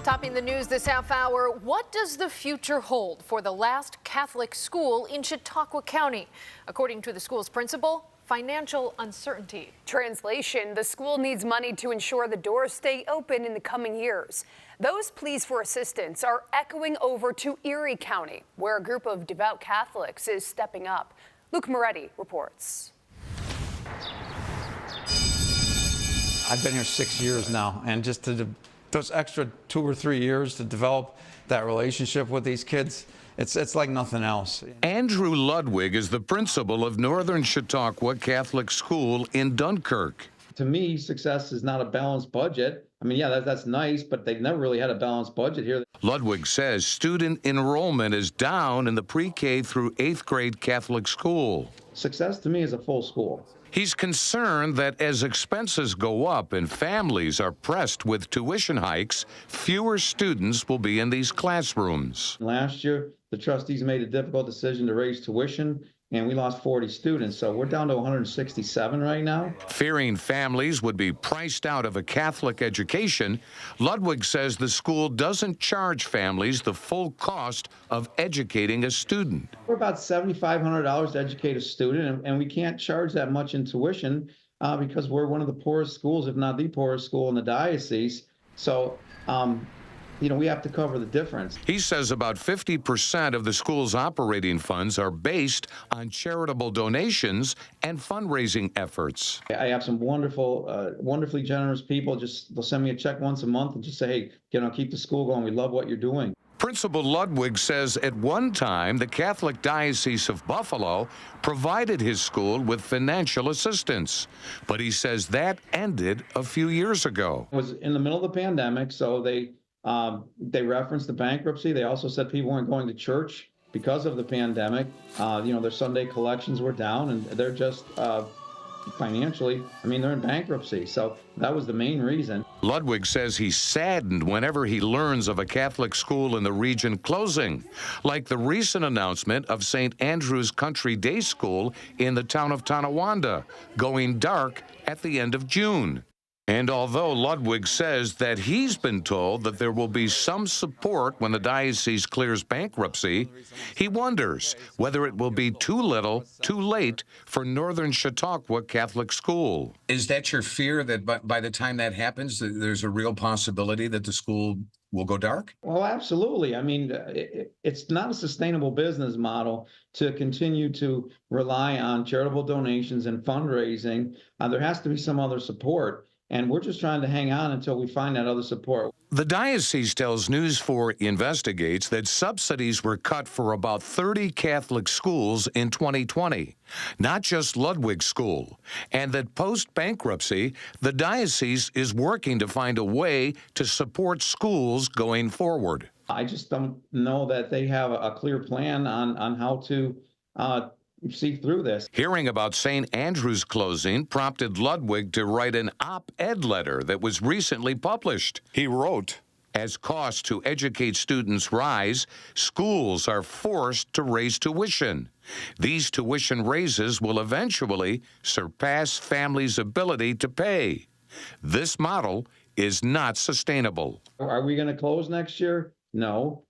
Topping the news this half hour, what does the future hold for the last Catholic school in Chautauqua County? According to the school's principal, financial uncertainty. Translation, the school needs money to ensure the doors stay open in the coming years. Those pleas for assistance are echoing over to Erie County, where a group of devout Catholics is stepping up. Luke Moretti reports. I've been here 6 years now, and just those extra 2 or 3 years to develop that relationship with these kids, it's like nothing else. Andrew Ludwig is the principal of Northern Chautauqua Catholic School in Dunkirk. To me, success is not a balanced budget. I mean, yeah, that's nice, but they've never really had a balanced budget here. Ludwig says student enrollment is down in the pre-K through 8th grade Catholic school. Success to me is a full school. He's concerned that as expenses go up and families are pressed with tuition hikes, fewer students will be in these classrooms. Last year, the trustees made a difficult decision to raise tuition, and we lost 40 students, so we're down to 167 right now. Fearing families would be priced out of a Catholic education, Ludwig says the school doesn't charge families the full cost of educating a student. We're about $7,500 to educate a student, and we can't charge that much in tuition because we're one of the poorest schools, if not the poorest school in the diocese. So, we have to cover the difference. He says about 50% of the school's operating funds are based on charitable donations and fundraising efforts. I have some wonderfully generous people. They'll send me a check once a month and just say, hey, keep the school going. We love what you're doing. Principal Ludwig says at one time the Catholic Diocese of Buffalo provided his school with financial assistance, but he says that ended a few years ago. It was in the middle of the pandemic, so they referenced the bankruptcy. They also said people weren't going to church because of the pandemic. Their Sunday collections were down, and they're just financially, they're in bankruptcy. So that was the main reason. Ludwig says he's saddened whenever he learns of a Catholic school in the region closing, like the recent announcement of St. Andrew's Country Day School in the town of Tonawanda, going dark at the end of June. And although Ludwig says that he's been told that there will be some support when the diocese clears bankruptcy, he wonders whether it will be too little, too late for Northern Chautauqua Catholic School. Is that your fear that by the time that happens, there's a real possibility that the school will go dark? Well, absolutely. It's not a sustainable business model to continue to rely on charitable donations and fundraising. There has to be some other support. And we're just trying to hang on until we find that other support. The diocese tells News 4 Investigates that subsidies were cut for about 30 Catholic schools in 2020, not just Ludwig School, and that post-bankruptcy, the diocese is working to find a way to support schools going forward. I just don't know that they have a clear plan on how to see through this. Hearing about St. Andrew's closing prompted Ludwig to write an op-ed letter that was recently published. He wrote, "As costs to educate students rise, schools are forced to raise tuition. These tuition raises will eventually surpass families' ability to pay. This model is not sustainable." Are we going to close next year? No.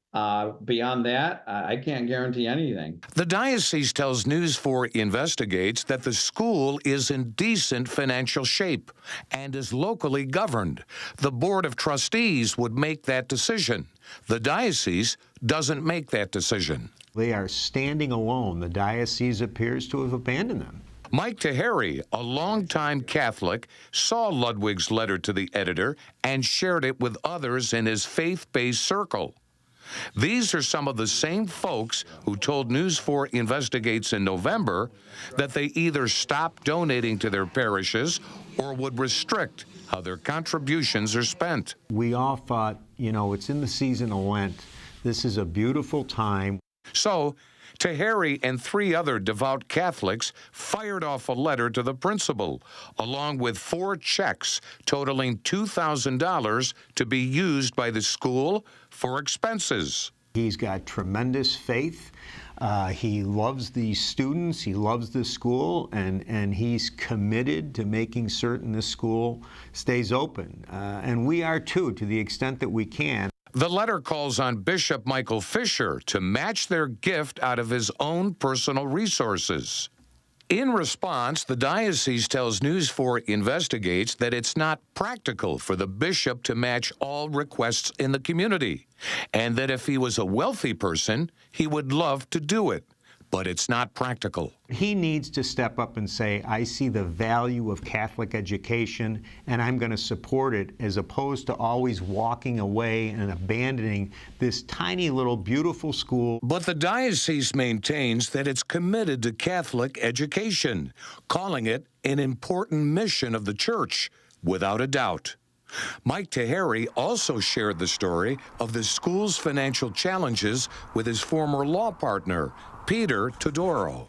Beyond that, I can't guarantee anything. The diocese tells News 4 Investigates that the school is in decent financial shape and is locally governed. The Board of Trustees would make that decision. The diocese doesn't make that decision. They are standing alone. The diocese appears to have abandoned them. Mike Taheri, a longtime Catholic, saw Ludwig's letter to the editor and shared it with others in his faith-based circle. These are some of the same folks who told News 4 Investigates in November that they either stop donating to their parishes or would restrict how their contributions are spent. We all thought, it's in the season of Lent. This is a beautiful time. So, Taheri and 3 other devout Catholics fired off a letter to the principal, along with 4 checks totaling $2,000 to be used by the school for expenses. He's got tremendous faith. He loves these students, he loves the school, and he's committed to making certain the school stays open. And we are too, to the extent that we can. The letter calls on Bishop Michael Fisher to match their gift out of his own personal resources. In response, the diocese tells News 4 investigates that it's not practical for the bishop to match all requests in the community, and that if he was a wealthy person, he would love to do it. But it's not practical. He needs to step up and say, I see the value of Catholic education and I'm going to support it, as opposed to always walking away and abandoning this tiny little beautiful school. But the diocese maintains that it's committed to Catholic education, calling it an important mission of the church, without a doubt. Mike Taheri also shared the story of the school's financial challenges with his former law partner, Peter Todoro,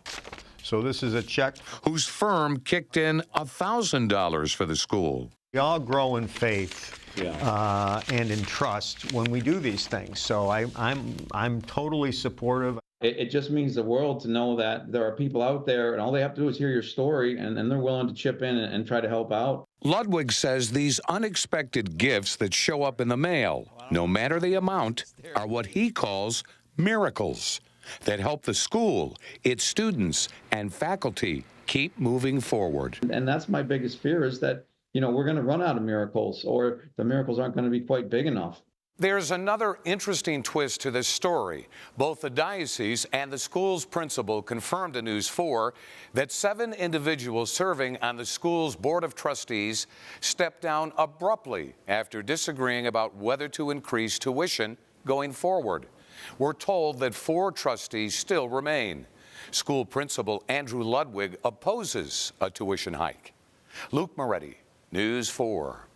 So this is a check. whose firm kicked in $1,000 for the school. We all grow in faith and in trust when we do these things. So I'm totally supportive. It just means the world to know that there are people out there, and all they have to do is hear your story, and they're willing to chip in and try to help out. Ludwig says these unexpected gifts that show up in the mail, no matter the amount, are what he calls miracles that help the school, its students, and faculty keep moving forward. And that's my biggest fear, is that, we're going to run out of miracles, or the miracles aren't going to be quite big enough. There's another interesting twist to this story. Both the diocese and the school's principal confirmed to News 4 that 7 individuals serving on the school's board of trustees stepped down abruptly after disagreeing about whether to increase tuition going forward. We're told that 4 trustees still remain. School principal Andrew Ludwig opposes a tuition hike. Luke Moretti, News 4.